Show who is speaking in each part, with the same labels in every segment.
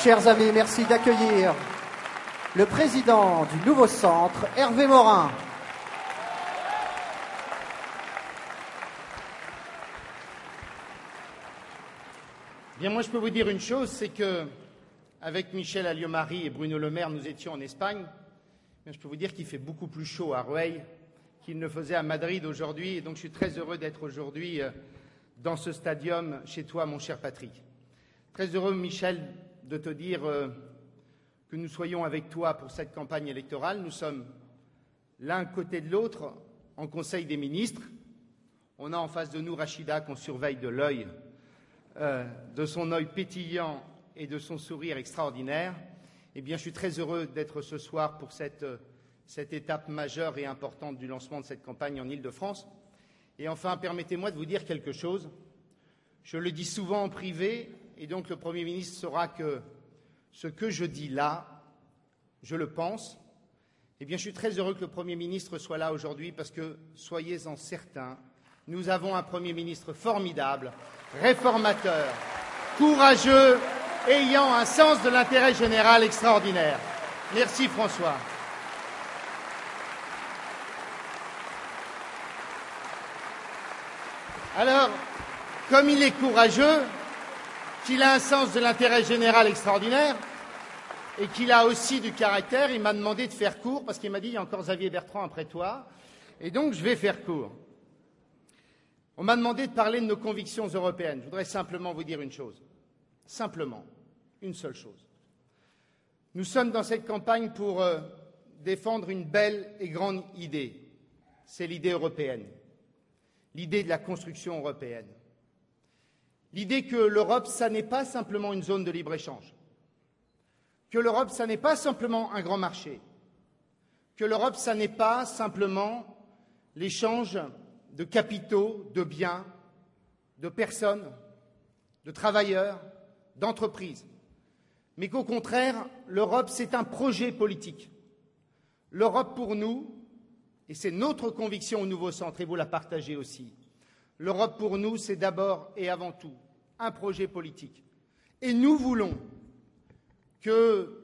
Speaker 1: Chers amis, merci d'accueillir le président du nouveau centre, Hervé Morin.
Speaker 2: Bien, moi je peux vous dire une chose, c'est que avec Michel Alliot-Marie et Bruno Le Maire, nous étions en Espagne. Bien, je peux vous dire qu'il fait beaucoup plus chaud à Rueil qu'il ne faisait à Madrid aujourd'hui, et donc je suis très heureux d'être aujourd'hui dans ce stadium chez toi, mon cher Patrick. Très heureux, Michel, de te dire que nous soyons avec toi pour cette campagne électorale. Nous sommes l'un côté de l'autre en Conseil des ministres. On a en face de nous Rachida qu'on surveille de l'œil, de son œil pétillant et de son sourire extraordinaire. Eh bien, je suis très heureux d'être ce soir pour cette étape majeure et importante du lancement de cette campagne en Île-de-France. Et enfin, permettez-moi de vous dire quelque chose. Je le dis souvent en privé, et donc le Premier ministre saura que ce que je dis là, je le pense. Eh bien, je suis très heureux que le Premier ministre soit là aujourd'hui parce que, soyez-en certains, nous avons un Premier ministre formidable, réformateur, courageux, ayant un sens de l'intérêt général extraordinaire. Merci François. Alors, comme il est courageux, qu'il a un sens de l'intérêt général extraordinaire et qu'il a aussi du caractère, il m'a demandé de faire court parce qu'il m'a dit il y a encore Xavier Bertrand après toi, et donc je vais faire court. On m'a demandé de parler de nos convictions européennes. Je voudrais simplement vous dire une chose, simplement, une seule chose. Nous sommes dans cette campagne pour défendre une belle et grande idée, c'est l'idée européenne, l'idée de la construction européenne. L'idée que l'Europe, ça n'est pas simplement une zone de libre-échange, que l'Europe, ça n'est pas simplement un grand marché, que l'Europe, ça n'est pas simplement l'échange de capitaux, de biens, de personnes, de travailleurs, d'entreprises, mais qu'au contraire, l'Europe, c'est un projet politique. L'Europe, pour nous, et c'est notre conviction au Nouveau Centre, et vous la partagez aussi, l'Europe, pour nous, c'est d'abord et avant tout un projet politique. Et nous voulons que,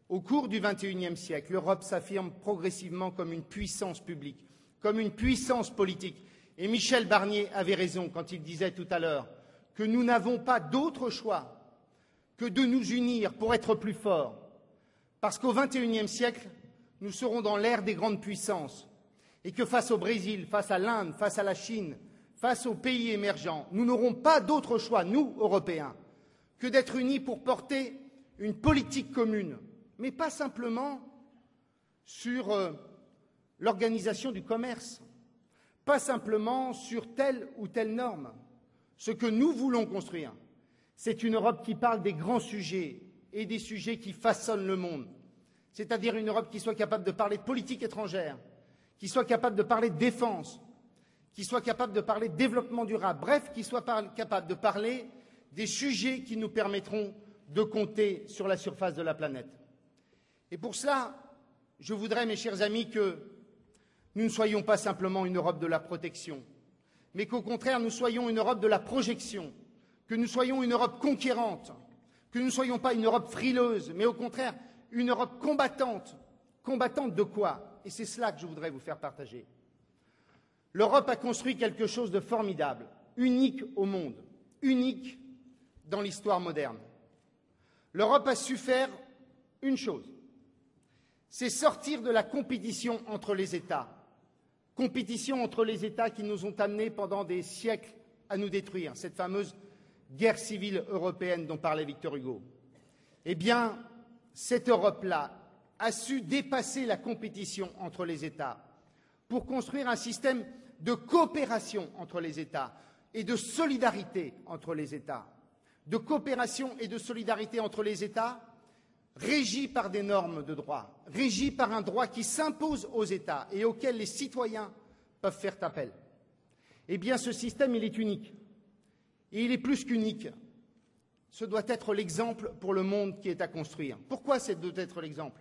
Speaker 2: au cours du XXIe siècle, l'Europe s'affirme progressivement comme une puissance publique, comme une puissance politique. Et Michel Barnier avait raison quand il disait tout à l'heure que nous n'avons pas d'autre choix que de nous unir pour être plus forts. Parce qu'au XXIe siècle, nous serons dans l'ère des grandes puissances. Et que face au Brésil, face à l'Inde, face à la Chine, face aux pays émergents, nous n'aurons pas d'autre choix, nous, Européens, que d'être unis pour porter une politique commune, mais pas simplement sur l'organisation du commerce, pas simplement sur telle ou telle norme. Ce que nous voulons construire, c'est une Europe qui parle des grands sujets et des sujets qui façonnent le monde, c'est-à-dire une Europe qui soit capable de parler de politique étrangère, qui soit capable de parler de défense, qui soit capable de parler de développement durable, bref, qui soit capable de parler des sujets qui nous permettront de compter sur la surface de la planète. Et pour cela, je voudrais, mes chers amis, que nous ne soyons pas simplement une Europe de la protection, mais qu'au contraire, nous soyons une Europe de la projection, que nous soyons une Europe conquérante, que nous ne soyons pas une Europe frileuse, mais au contraire, une Europe combattante. Combattante de quoi? Et c'est cela que je voudrais vous faire partager. L'Europe a construit quelque chose de formidable, unique au monde, unique dans l'histoire moderne. L'Europe a su faire une chose, c'est sortir de la compétition entre les États, compétition entre les États qui nous ont amenés pendant des siècles à nous détruire, cette fameuse guerre civile européenne dont parlait Victor Hugo. Eh bien, cette Europe-là a su dépasser la compétition entre les États pour construire un système de coopération entre les États et de solidarité entre les États, de coopération et de solidarité entre les États régi par des normes de droit, régi par un droit qui s'impose aux États et auquel les citoyens peuvent faire appel. Eh bien, ce système, il est unique. Et il est plus qu'unique. Ce doit être l'exemple pour le monde qui est à construire. Pourquoi ce doit être l'exemple?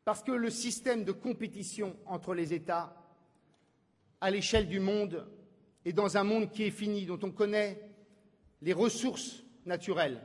Speaker 2: Parce que le système de compétition entre les États, à l'échelle du monde, et dans un monde qui est fini, dont on connaît les ressources naturelles,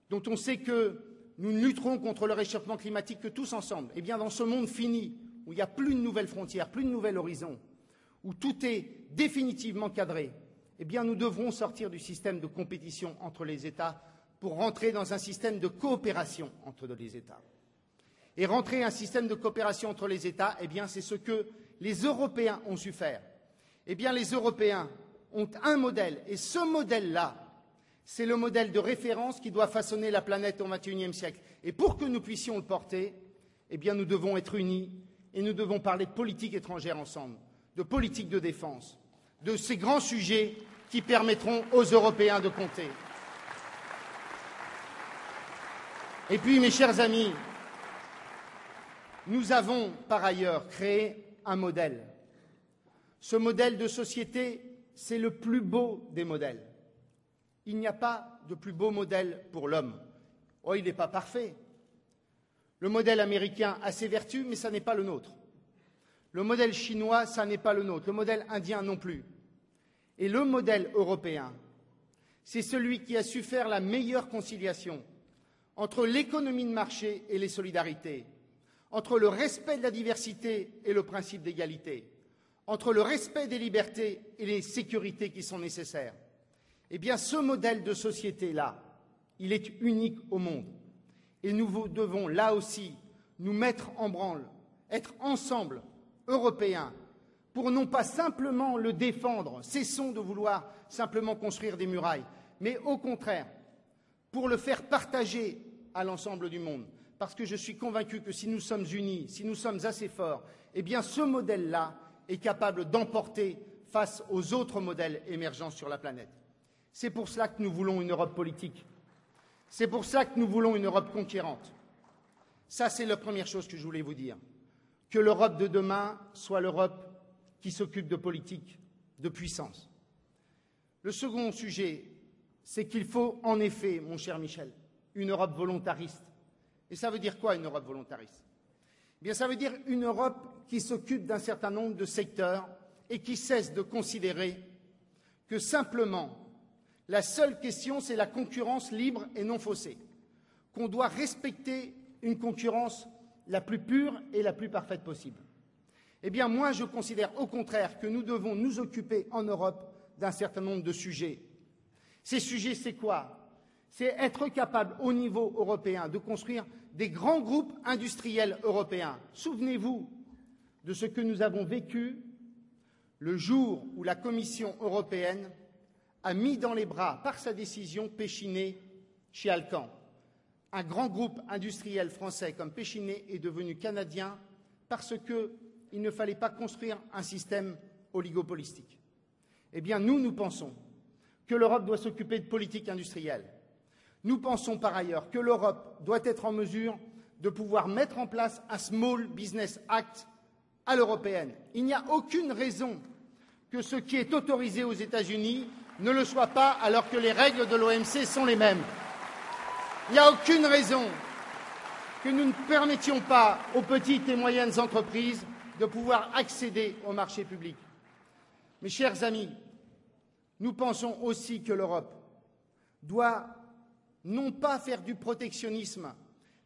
Speaker 2: dont on sait que nous ne lutterons contre le réchauffement climatique que tous ensemble. Eh bien, dans ce monde fini, où il n'y a plus de nouvelles frontières, plus de nouvel horizon, où tout est définitivement cadré, eh bien, nous devrons sortir du système de compétition entre les États pour rentrer dans un système de coopération entre les États. Et rentrer un système de coopération entre les États, eh bien, c'est ce que les Européens ont su faire. Eh bien, les Européens ont un modèle, et ce modèle-là, c'est le modèle de référence qui doit façonner la planète au XXIe siècle. Et pour que nous puissions le porter, eh bien, nous devons être unis et nous devons parler de politique étrangère ensemble, de politique de défense, de ces grands sujets qui permettront aux Européens de compter. Et puis, mes chers amis, nous avons par ailleurs créé un modèle. Ce modèle de société, c'est le plus beau des modèles. Il n'y a pas de plus beau modèle pour l'homme. Oh, il n'est pas parfait. Le modèle américain a ses vertus, mais ça n'est pas le nôtre. Le modèle chinois, ça n'est pas le nôtre. Le modèle indien non plus. Et le modèle européen, c'est celui qui a su faire la meilleure conciliation entre l'économie de marché et les solidarités, entre le respect de la diversité et le principe d'égalité, entre le respect des libertés et les sécurités qui sont nécessaires. Eh bien, ce modèle de société-là, il est unique au monde. Et nous devons, là aussi, nous mettre en branle, être ensemble, Européens, pour non pas simplement le défendre, cessons de vouloir simplement construire des murailles, mais au contraire, pour le faire partager à l'ensemble du monde. Parce que je suis convaincu que si nous sommes unis, si nous sommes assez forts, eh bien, ce modèle-là est capable d'emporter face aux autres modèles émergents sur la planète. C'est pour cela que nous voulons une Europe politique. C'est pour cela que nous voulons une Europe conquérante. Ça, c'est la première chose que je voulais vous dire. Que l'Europe de demain soit l'Europe qui s'occupe de politique, de puissance. Le second sujet, c'est qu'il faut en effet, mon cher Michel, une Europe volontariste. Et ça veut dire quoi, une Europe volontariste? Eh bien, ça veut dire une Europe qui s'occupe d'un certain nombre de secteurs et qui cesse de considérer que simplement la seule question, c'est la concurrence libre et non faussée, qu'on doit respecter une concurrence la plus pure et la plus parfaite possible. Eh bien, moi, je considère au contraire que nous devons nous occuper en Europe d'un certain nombre de sujets. Ces sujets, c'est quoi? C'est être capable, au niveau européen, de construire des grands groupes industriels européens. Souvenez-vous de ce que nous avons vécu le jour où la Commission européenne a mis dans les bras, par sa décision, Pechiney chez Alcan. Un grand groupe industriel français comme Pechiney est devenu canadien parce qu'il ne fallait pas construire un système oligopolistique. Eh bien, nous pensons que l'Europe doit s'occuper de politique industrielle. Nous pensons par ailleurs que l'Europe doit être en mesure de pouvoir mettre en place un Small Business Act à l'européenne. Il n'y a aucune raison que ce qui est autorisé aux États-Unis ne le soit pas alors que les règles de l'OMC sont les mêmes. Il n'y a aucune raison que nous ne permettions pas aux petites et moyennes entreprises de pouvoir accéder au marché public. Mes chers amis, nous pensons aussi que l'Europe doit non pas faire du protectionnisme,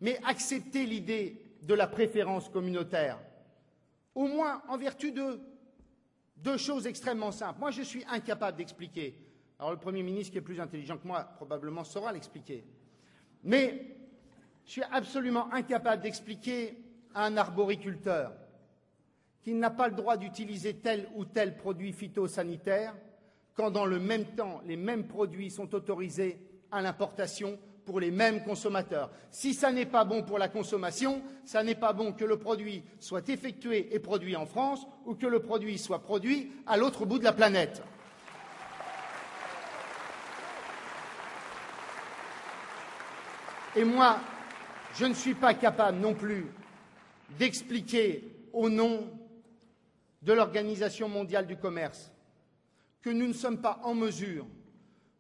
Speaker 2: mais accepter l'idée de la préférence communautaire, au moins en vertu de deux choses extrêmement simples. Moi, je suis incapable d'expliquer. Alors, le Premier ministre, qui est plus intelligent que moi, probablement saura l'expliquer. Mais je suis absolument incapable d'expliquer à un arboriculteur qu'il n'a pas le droit d'utiliser tel ou tel produit phytosanitaire quand, dans le même temps, les mêmes produits sont autorisés à l'importation pour les mêmes consommateurs. Si ça n'est pas bon pour la consommation, ça n'est pas bon que le produit soit effectué et produit en France ou que le produit soit produit à l'autre bout de la planète. Et moi, je ne suis pas capable non plus d'expliquer au nom de l'Organisation mondiale du commerce que nous ne sommes pas en mesure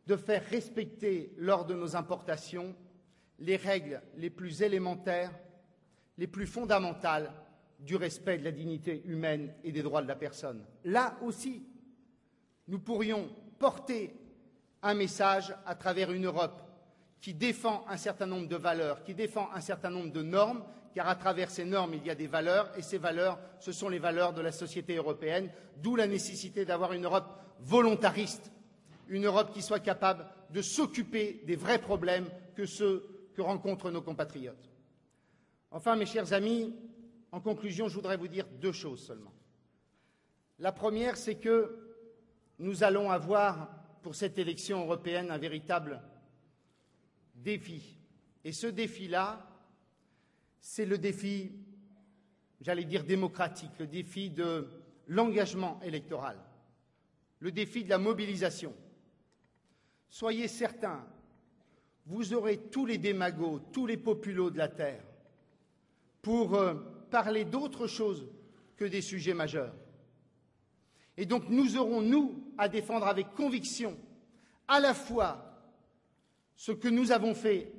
Speaker 2: de faire respecter lors de nos importations les règles les plus élémentaires, les plus fondamentales du respect de la dignité humaine et des droits de la personne. Là aussi, nous pourrions porter un message à travers une Europe qui défend un certain nombre de valeurs, qui défend un certain nombre de normes, car à travers ces normes, il y a des valeurs, et ces valeurs, ce sont les valeurs de la société européenne, d'où la nécessité d'avoir une Europe volontariste, une Europe qui soit capable de s'occuper des vrais problèmes que ceux que rencontrent nos compatriotes. Enfin, mes chers amis, en conclusion, je voudrais vous dire 2 choses seulement. La première, c'est que nous allons avoir, pour cette élection européenne, un véritable défi. Et ce défi-là, c'est le défi, j'allais dire démocratique, le défi de l'engagement électoral, le défi de la mobilisation. Soyez certains, vous aurez tous les démagos, tous les populos de la terre pour parler d'autre chose que des sujets majeurs. Et donc nous aurons, nous, à défendre avec conviction à la fois ce que nous avons fait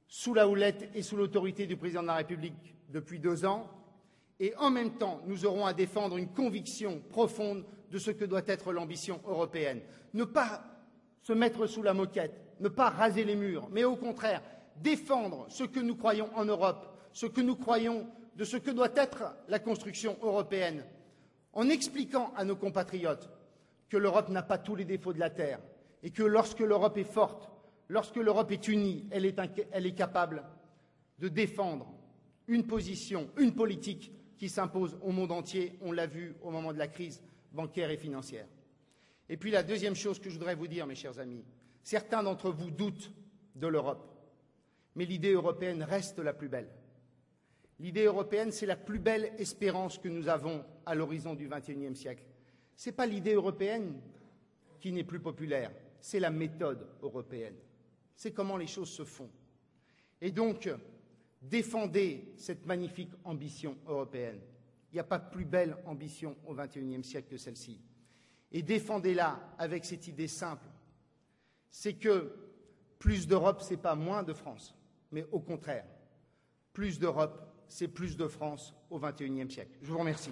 Speaker 2: sous la houlette et sous l'autorité du président de la République depuis 2 ans, et en même temps, nous aurons à défendre une conviction profonde de ce que doit être l'ambition européenne. Ne pas se mettre sous la moquette, ne pas raser les murs, mais au contraire, défendre ce que nous croyons en Europe, ce que nous croyons de ce que doit être la construction européenne, en expliquant à nos compatriotes que l'Europe n'a pas tous les défauts de la terre et que lorsque l'Europe est forte, lorsque l'Europe est unie, elle est capable de défendre une position, une politique qui s'impose au monde entier. On l'a vu au moment de la crise bancaire et financière. Et puis la deuxième chose que je voudrais vous dire, mes chers amis, certains d'entre vous doutent de l'Europe, mais l'idée européenne reste la plus belle. L'idée européenne, c'est la plus belle espérance que nous avons à l'horizon du XXIe siècle. Ce n'est pas l'idée européenne qui n'est plus populaire, c'est la méthode européenne. C'est comment les choses se font. Et donc, défendez cette magnifique ambition européenne. Il n'y a pas de plus belle ambition au XXIe siècle que celle-ci. Et défendez-la avec cette idée simple. C'est que plus d'Europe, ce n'est pas moins de France, mais au contraire, plus d'Europe, c'est plus de France au XXIe siècle. Je vous remercie.